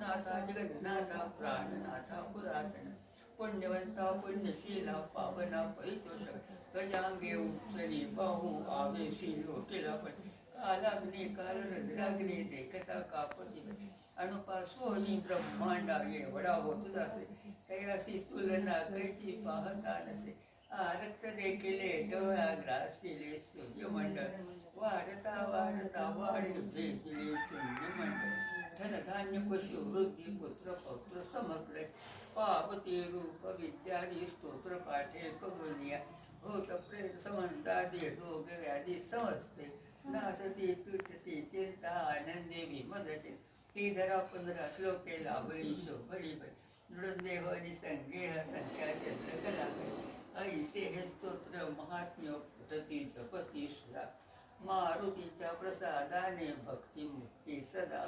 लोकनाथा जगन्नाथा प्राणनाथा पुरातन पुण्यवंता पुण्यशीला पावना परितोषक गजांगे उचली बाहू आवेशी लोटीला पण कालाग्नी कालरद्राग्नी देखता कापती अनुपासोनी ब्रह्मांडा एवढा होत असे कैयासी तुलना कैची पाहता नसे रक्त देखिले डोळा ग्रासिले सूर्यमंडळ वाढता वाढता वाढे भेटले शून्यमंडळ धनधान्य पशु वृद्धी पुत्र पौत्र समग्र पावती रूप विद्यादी स्तोत्र पाठे करुनिया भूत प्रेत समंतादी रोग व्याधी समजते नासती तुटती चिंता आनंदे विमदशे ही धरा 15 श्लोके लाभली शोभली नृदेह निसंगेह संख्या चंद्रकला ऐसे हे स्तोत्र महात्म्य फुटती जपती सुधा मारुतीच्या प्रसादाने भक्ती मुक्ती सदा